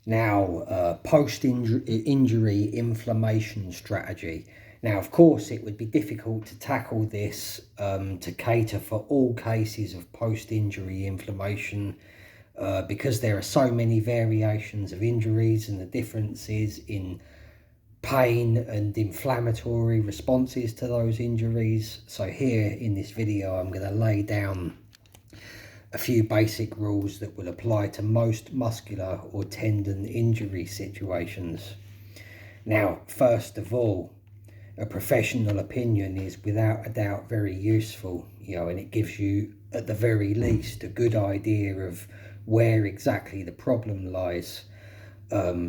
Now, post-injury inflammation strategy. Now, of course, it would be difficult to tackle this to cater for all cases of post-injury inflammation because there are so many variations of injuries and the differences in pain and inflammatory responses to those injuries. So here in this video, I'm going to lay down a few basic rules that will apply to most muscular or tendon injury situations. Now, first of all, a professional opinion is without a doubt very useful, and it gives you at the very least a good idea of where exactly the problem lies.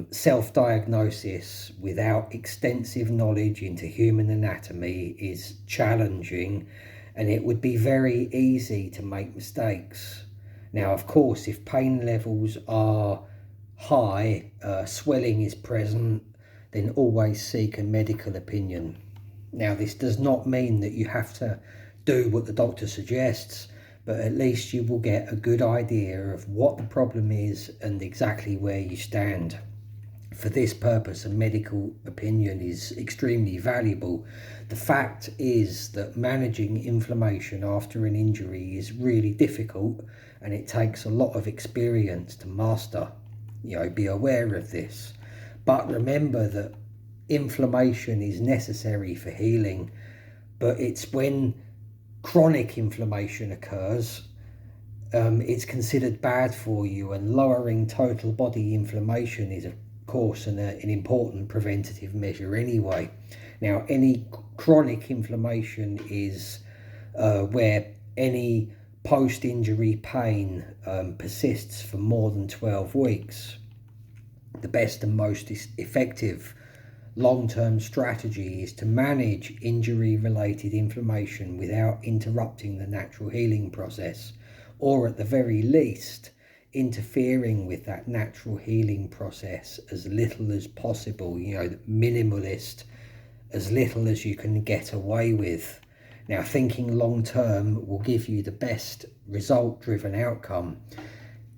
Self-diagnosis without extensive knowledge into human anatomy is challenging, and it would be very easy to make mistakes. Now, of course, if pain levels are high, swelling is present, then always seek a medical opinion. Now, this does not mean that you have to do what the doctor suggests, but at least you will get a good idea of what the problem is and exactly where you stand. For this purpose, a medical opinion is extremely valuable. The fact is that managing inflammation after an injury is really difficult, and it takes a lot of experience to master. Be aware of this. But remember that inflammation is necessary for healing, but it's when chronic inflammation occurs, it's considered bad for you, and lowering total body inflammation is of course an important preventative measure anyway. Now, any chronic inflammation is where any post-injury pain persists for more than 12 weeks. The best and most effective long-term strategy is to manage injury-related inflammation without interrupting the natural healing process, or at the very least interfering with that natural healing process as little as possible, minimalist, as little as you can get away with. Now, thinking long term will give you the best result driven outcome.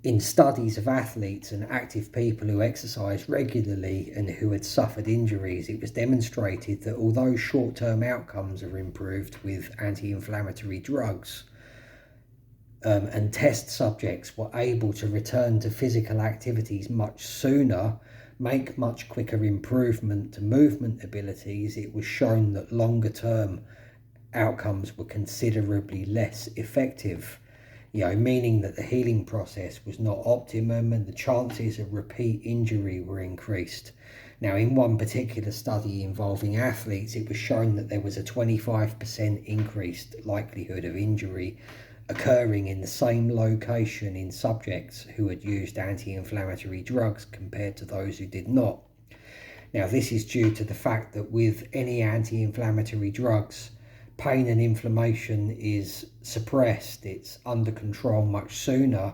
In studies of athletes and active people who exercise regularly and who had suffered injuries, it was demonstrated that although short-term outcomes are improved with anti-inflammatory drugs, and test subjects were able to return to physical activities much sooner, make much quicker improvement to movement abilities, it was shown that longer term outcomes were considerably less effective, meaning that the healing process was not optimum and the chances of repeat injury were increased. Now, in one particular study involving athletes, it was shown that there was a 25% increased likelihood of injury occurring in the same location in subjects who had used anti-inflammatory drugs compared to those who did not. Now, this is due to the fact that with any anti-inflammatory drugs, pain and inflammation is suppressed, it's under control much sooner,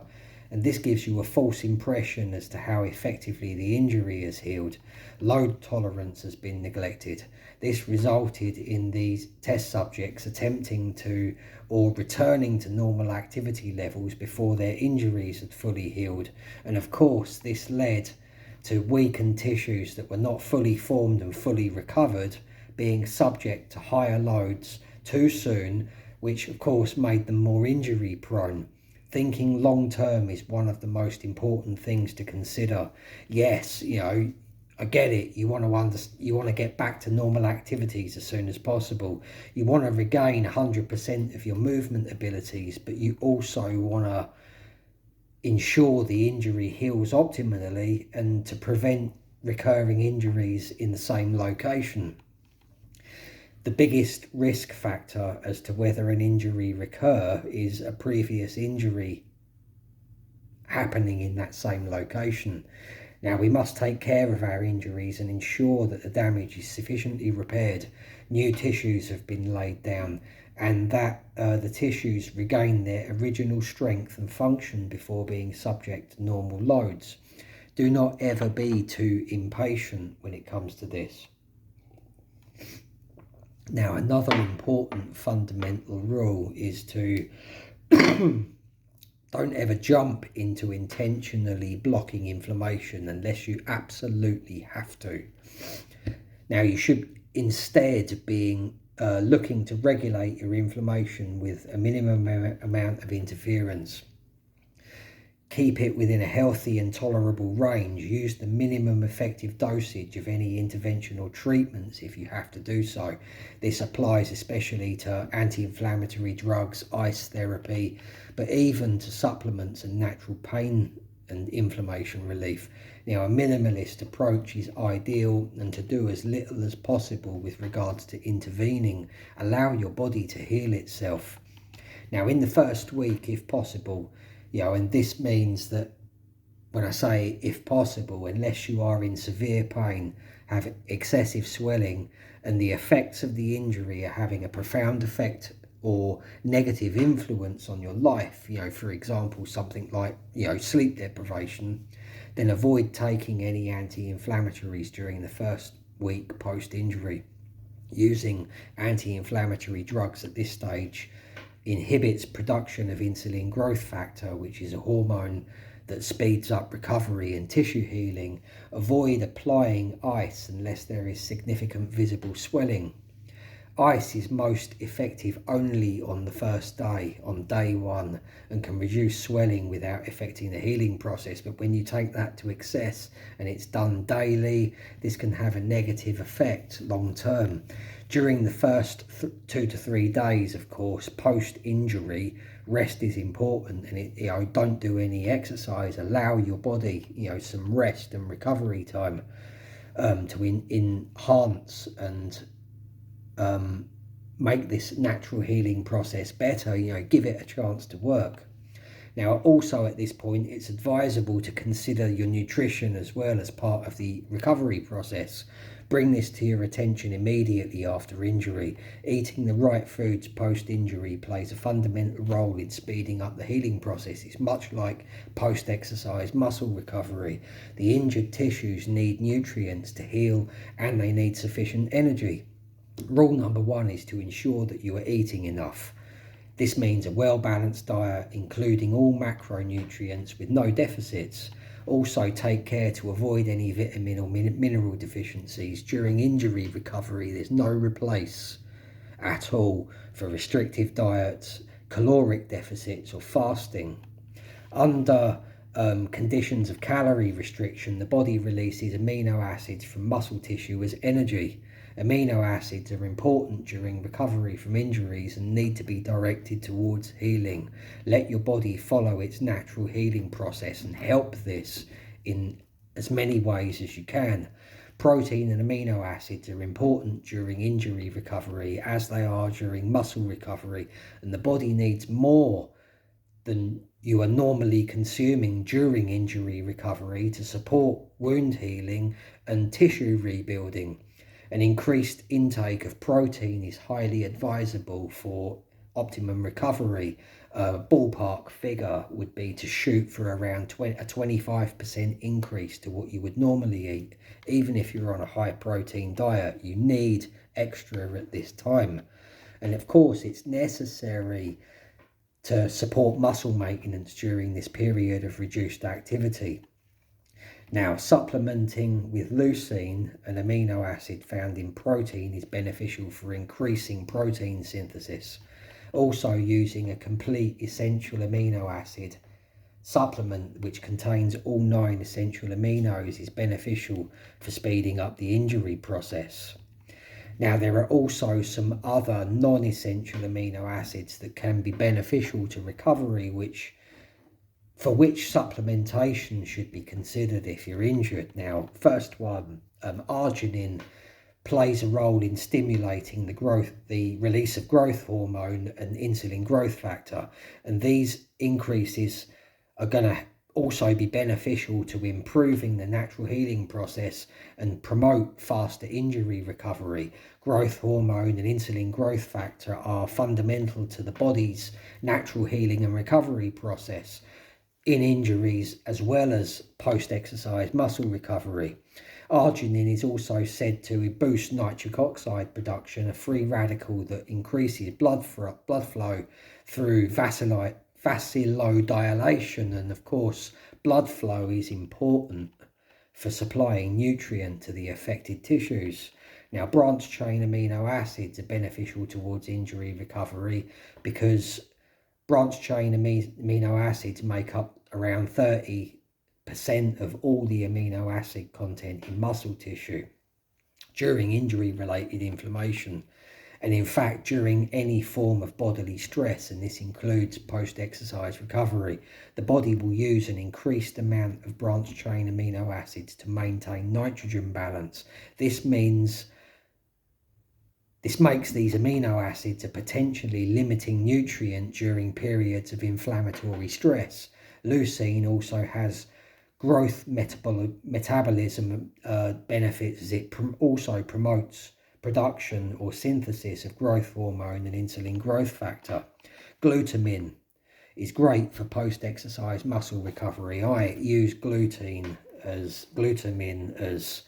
and this gives you a false impression as to how effectively the injury is healed. Load tolerance has been neglected. This resulted in these test subjects attempting to or returning to normal activity levels before their injuries had fully healed, and of course this led to weakened tissues that were not fully formed and fully recovered being subject to higher loads too soon, which of course made them more injury prone. Thinking long term is one of the most important things to consider. Yes, I get it. You want to get back to normal activities as soon as possible. You want to regain 100% of your movement abilities, but you also want to ensure the injury heals optimally and to prevent recurring injuries in the same location. The biggest risk factor as to whether an injury recur is a previous injury happening in that same location. Now, we must take care of our injuries and ensure that the damage is sufficiently repaired, new tissues have been laid down, and that the tissues regain their original strength and function before being subject to normal loads. Do not ever be too impatient when it comes to this. Now, another important fundamental rule is to Don't ever jump into intentionally blocking inflammation unless you absolutely have to. Now, you should instead be looking to regulate your inflammation with a minimum amount of interference. Keep it within a healthy and tolerable range. Use the minimum effective dosage of any intervention or treatments if you have to do so. This applies especially to anti-inflammatory drugs, ice therapy, but even to supplements and natural pain and inflammation relief. Now, a minimalist approach is ideal, and to do as little as possible with regards to intervening. Allow your body to heal itself. Now, in the first week, if possible, and this means that when I say if possible, unless you are in severe pain, have excessive swelling, and the effects of the injury are having a profound effect or negative influence on your life, for example, something like, sleep deprivation, then avoid taking any anti-inflammatories during the first week post-injury. Using anti-inflammatory drugs at this stage inhibits production of insulin growth factor, which is a hormone that speeds up recovery and tissue healing. Avoid applying ice unless there is significant visible swelling. Ice is most effective only on the first day, on day one, and can reduce swelling without affecting the healing process. But when you take that to excess and it's done daily, this can have a negative effect long term. During the first 2 to 3 days, of course, post-injury, rest is important, and don't do any exercise. Allow your body, some rest and recovery time to enhance and make this natural healing process better. Give it a chance to work. Now, also at this point, it's advisable to consider your nutrition as well as part of the recovery process. Bring this to your attention immediately after injury. Eating the right foods post-injury plays a fundamental role in speeding up the healing process. It's much like post-exercise muscle recovery. The injured tissues need nutrients to heal, and they need sufficient energy. Rule number 1 is to ensure that you are eating enough. This means a well-balanced diet, including all macronutrients with no deficits. Also, take care to avoid any vitamin or mineral deficiencies. During injury recovery, there's no replace at all for restrictive diets, caloric deficits, or fasting. Under conditions of calorie restriction, the body releases amino acids from muscle tissue as energy. Amino acids are important during recovery from injuries and need to be directed towards healing. Let your body follow its natural healing process and help this in as many ways as you can. Protein and amino acids are important during injury recovery as they are during muscle recovery, and the body needs more than you are normally consuming during injury recovery to support wound healing and tissue rebuilding. An increased intake of protein is highly advisable for optimum recovery. A ballpark figure would be to shoot for around a 25% increase to what you would normally eat. Even if you're on a high protein diet, you need extra at this time. And of course, it's necessary to support muscle maintenance during this period of reduced activity. Now, supplementing with leucine, an amino acid found in protein, is beneficial for increasing protein synthesis. Also, using a complete essential amino acid supplement which contains all 9 essential aminos is beneficial for speeding up the injury process. Now, there are also some other non-essential amino acids that can be beneficial to recovery, for which supplementation should be considered if you're injured. Now, first one, arginine plays a role in stimulating the release of growth hormone and insulin growth factor, and these increases are going to also be beneficial to improving the natural healing process and promote faster injury recovery. Growth hormone and insulin growth factor are fundamental to the body's natural healing and recovery process in injuries as well as post-exercise muscle recovery. Arginine is also said to boost nitric oxide production, a free radical that increases blood flow through vasodilation, and of course blood flow is important for supplying nutrient to the affected tissues. Now, branched chain amino acids are beneficial towards injury recovery because branched chain amino acids make up around 30% of all the amino acid content in muscle tissue during injury-related inflammation. And in fact, during any form of bodily stress, and this includes post-exercise recovery, the body will use an increased amount of branched chain amino acids to maintain nitrogen balance. This makes these amino acids a potentially limiting nutrient during periods of inflammatory stress. Leucine also has growth metabolism benefits, as it also promotes production or synthesis of growth hormone and insulin growth factor. Glutamine is great for post-exercise muscle recovery. I use glutamine as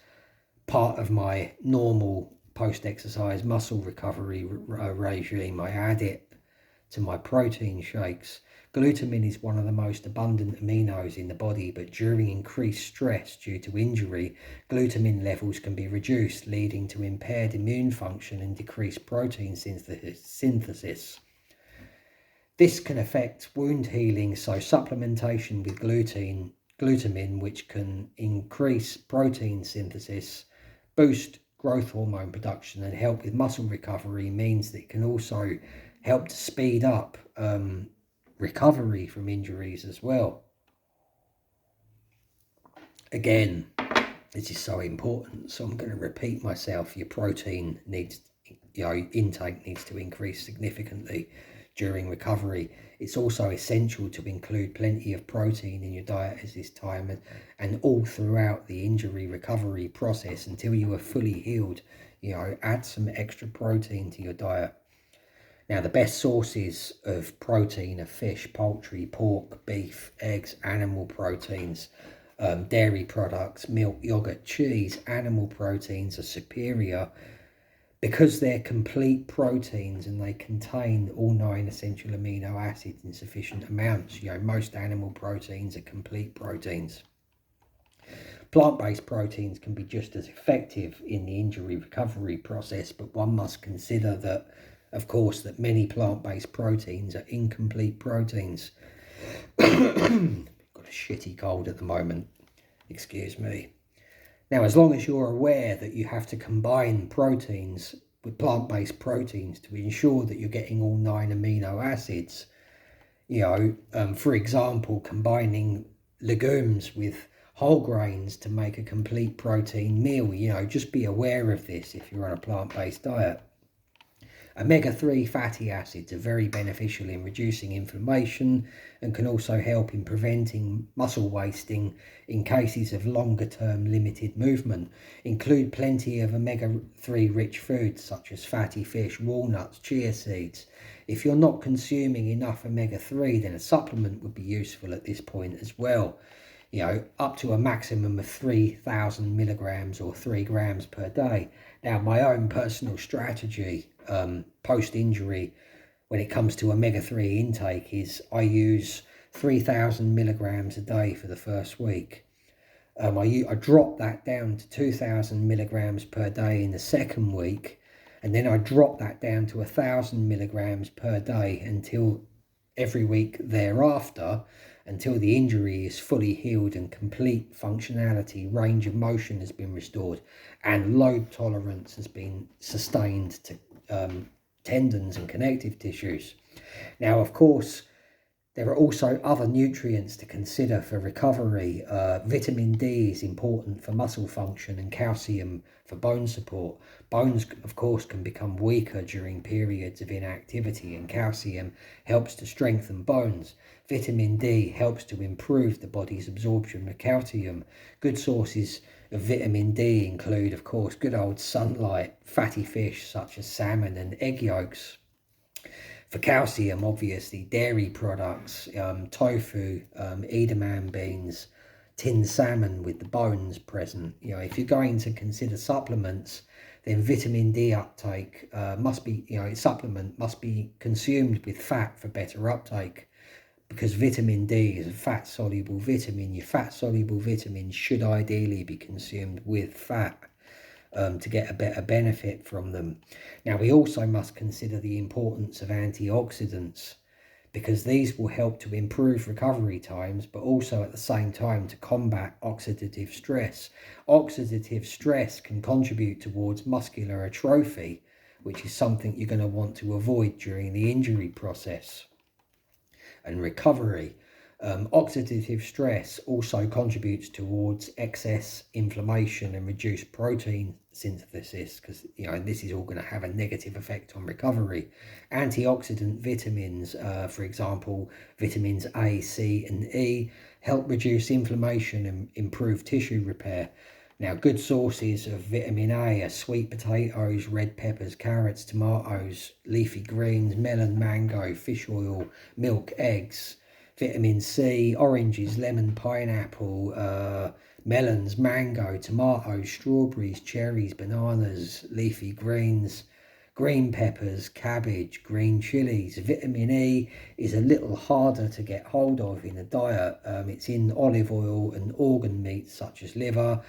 part of my normal post-exercise muscle recovery regime. I add it to my protein shakes. Glutamine is one of the most abundant aminos in the body, but during increased stress due to injury, glutamine levels can be reduced, leading to impaired immune function and decreased protein synthesis. This can affect wound healing, so supplementation with glutamine, which can increase protein synthesis, boost growth hormone production, and help with muscle recovery, means that it can also help to speed up recovery from injuries as well. Again, this is so important, so I'm going to repeat myself. Your protein intake needs to increase significantly during recovery. It's also essential to include plenty of protein in your diet at this time and all throughout the injury recovery process until you are fully healed. Add some extra protein to your diet. Now, the best sources of protein are fish, poultry, pork, beef, eggs, animal proteins, dairy products, milk, yogurt, cheese. Animal proteins are superior because they're complete proteins and they contain all 9 essential amino acids in sufficient amounts. Most animal proteins are complete proteins. Plant-based proteins can be just as effective in the injury recovery process, but one must consider that, of course, that many plant-based proteins are incomplete proteins. Got a shitty cold at the moment, excuse me. Now, as long as you're aware that you have to combine proteins with plant-based proteins to ensure that you're getting all 9 amino acids, for example, combining legumes with whole grains to make a complete protein meal, just be aware of this if you're on a plant-based diet. Omega-3 fatty acids are very beneficial in reducing inflammation and can also help in preventing muscle wasting in cases of longer-term limited movement. Include plenty of omega-3 rich foods such as fatty fish, walnuts, chia seeds. If you're not consuming enough omega-3, then a supplement would be useful at this point as well. Up to a maximum of 3,000 milligrams or 3 grams per day. Now, my own personal strategy post-injury when it comes to omega-3 intake is I use 3,000 milligrams a day for the first week. I drop that down to 2,000 milligrams per day in the second week, and then I drop that down to 1,000 milligrams per day until every week thereafter, until the injury is fully healed and complete functionality, range of motion has been restored, and load tolerance has been sustained to tendons and connective tissues. Now, of course, there are also other nutrients to consider for recovery. Vitamin D is important for muscle function and calcium for bone support. Bones, of course, can become weaker during periods of inactivity, and calcium helps to strengthen bones. Vitamin D helps to improve the body's absorption of calcium. Good sources of vitamin D include, of course, good old sunlight, fatty fish such as salmon and egg yolks. For calcium, obviously, dairy products, tofu, edamame beans, tinned salmon with the bones present. If you're going to consider supplements, then vitamin D uptake must be consumed with fat for better uptake. because vitamin D is a fat-soluble vitamin. Your fat-soluble vitamins should ideally be consumed with fat to get a better benefit from them. Now, we also must consider the importance of antioxidants, because these will help to improve recovery times, but also at the same time to combat oxidative stress. Oxidative stress can contribute towards muscular atrophy, which is something you're going to want to avoid during the injury process and recovery. Oxidative stress also contributes towards excess inflammation and reduced protein synthesis, because this is all going to have a negative effect on recovery. Antioxidant vitamins, for example, vitamins A, C, and E, help reduce inflammation and improve tissue repair. Now, good sources of vitamin A are sweet potatoes, red peppers, carrots, tomatoes, leafy greens, melon, mango, fish oil, milk, eggs. Vitamin C, oranges, lemon, pineapple, melons, mango, tomatoes, strawberries, cherries, bananas, leafy greens, green peppers, cabbage, green chilies. Vitamin E is a little harder to get hold of in a diet. It's in olive oil and organ meats such as liver,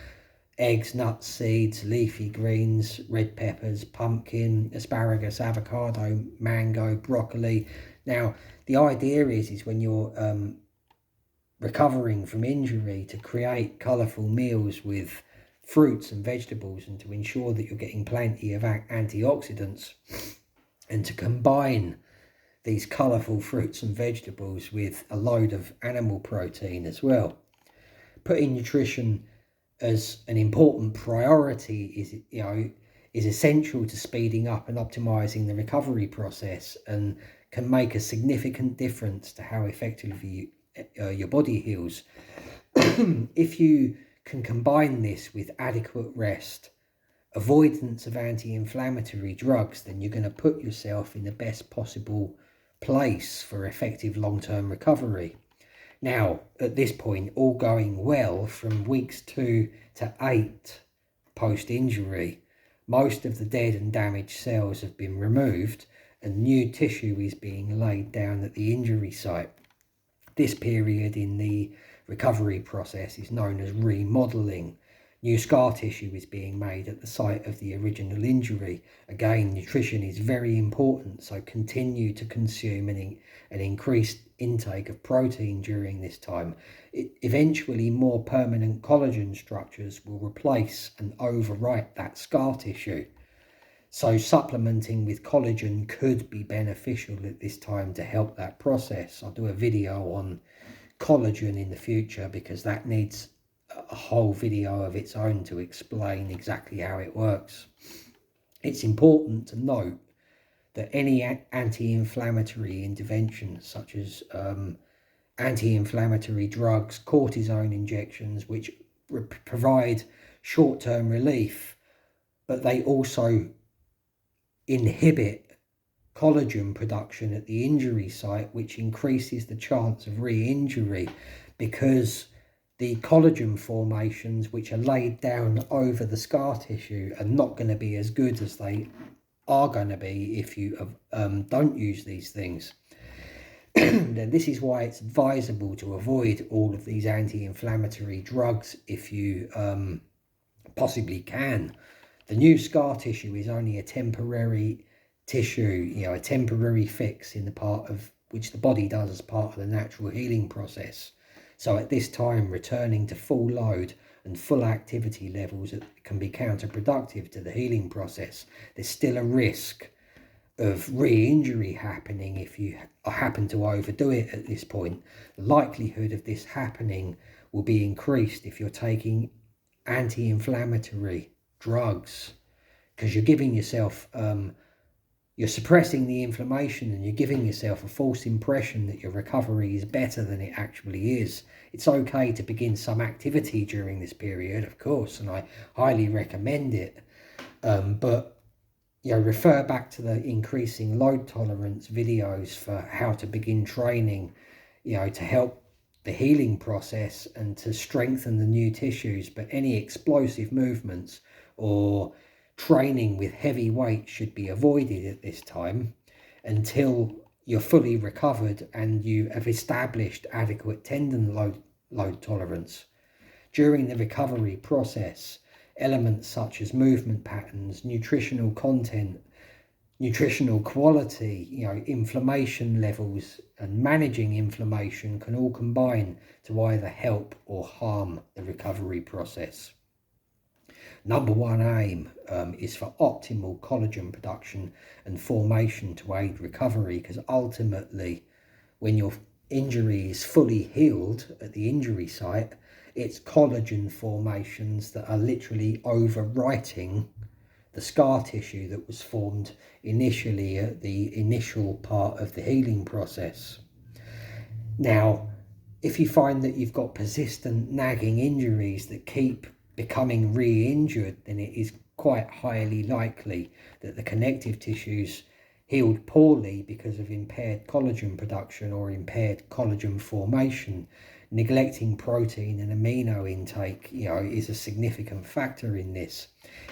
eggs, nuts, seeds, leafy greens, red peppers, pumpkin, asparagus, avocado, mango, broccoli. Now, the idea is when you're recovering from injury, to create colourful meals with fruits and vegetables, and to ensure that you're getting plenty of antioxidants, and to combine these colourful fruits and vegetables with a load of animal protein as well. Putting nutrition as an important priority is essential to speeding up and optimizing the recovery process, and can make a significant difference to how effectively your body heals. If you can combine this with adequate rest, avoidance of anti-inflammatory drugs, then you're going to put yourself in the best possible place for effective long-term recovery. Now, at this point, all going well, from weeks 2 to 8 post-injury, most of the dead and damaged cells have been removed, and new tissue is being laid down at the injury site. This period in the recovery process is known as remodeling. New scar tissue is being made at the site of the original injury. Again, nutrition is very important, so continue to consume an increased intake of protein during this time. Eventually, more permanent collagen structures will replace and overwrite that scar tissue. So supplementing with collagen could be beneficial at this time to help that process. I'll do a video on collagen in the future, because that needs a whole video of its own to explain exactly how it works. It's important to note that any anti-inflammatory interventions, such as anti-inflammatory drugs, cortisone injections, which provide short-term relief, but they also inhibit collagen production at the injury site, which increases the chance of re-injury, because the collagen formations which are laid down over the scar tissue are not going to be as good as they are going to be if you don't use these things. Then this is why it's advisable to avoid all of these anti-inflammatory drugs if you possibly can. The new scar tissue is only a temporary tissue, a temporary fix in the part of which the body does as part of the natural healing process. So at this time, returning to full load and full activity levels can be counterproductive to the healing process. There's still a risk of re-injury happening if you happen to overdo it at this point. The likelihood of this happening will be increased if you're taking anti-inflammatory drugs, because you're giving yourself you're suppressing the inflammation, and you're giving yourself a false impression that your recovery is better than it actually is. It's okay to begin some activity during this period, of course, and I highly recommend it, but refer back to the increasing load tolerance videos for how to begin training, to help the healing process and to strengthen the new tissues. But any explosive movements or training with heavy weight should be avoided at this time until you're fully recovered and you have established adequate tendon load tolerance. During the recovery process, elements such as movement patterns, nutritional content, nutritional quality, inflammation levels and managing inflammation can all combine to either help or harm the recovery process. Number one aim is for optimal collagen production and formation to aid recovery, because ultimately when your injury is fully healed at the injury site, it's collagen formations that are literally overwriting the scar tissue that was formed initially at the initial part of the healing process. Now, if you find that you've got persistent nagging injuries that keep becoming re-injured, then it is quite highly likely that the connective tissues healed poorly because of impaired collagen production or impaired collagen formation. Neglecting protein and amino intake, is a significant factor in this.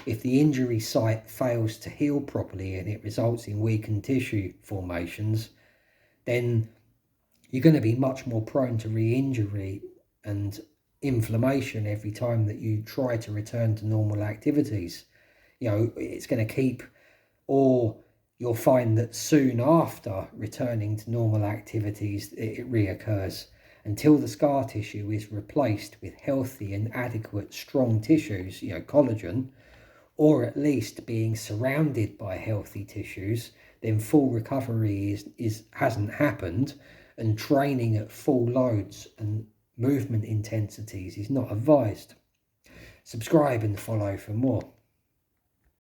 If the injury site fails to heal properly and it results in weakened tissue formations, then you're going to be much more prone to re-injury and inflammation every time that you try to return to normal activities. It's going to keep, or you'll find that soon after returning to normal activities, it reoccurs until the scar tissue is replaced with healthy and adequate strong tissues, collagen, or at least being surrounded by healthy tissues. Then full recovery hasn't happened, and training at full loads and movement intensities is not advised. Subscribe and follow for more.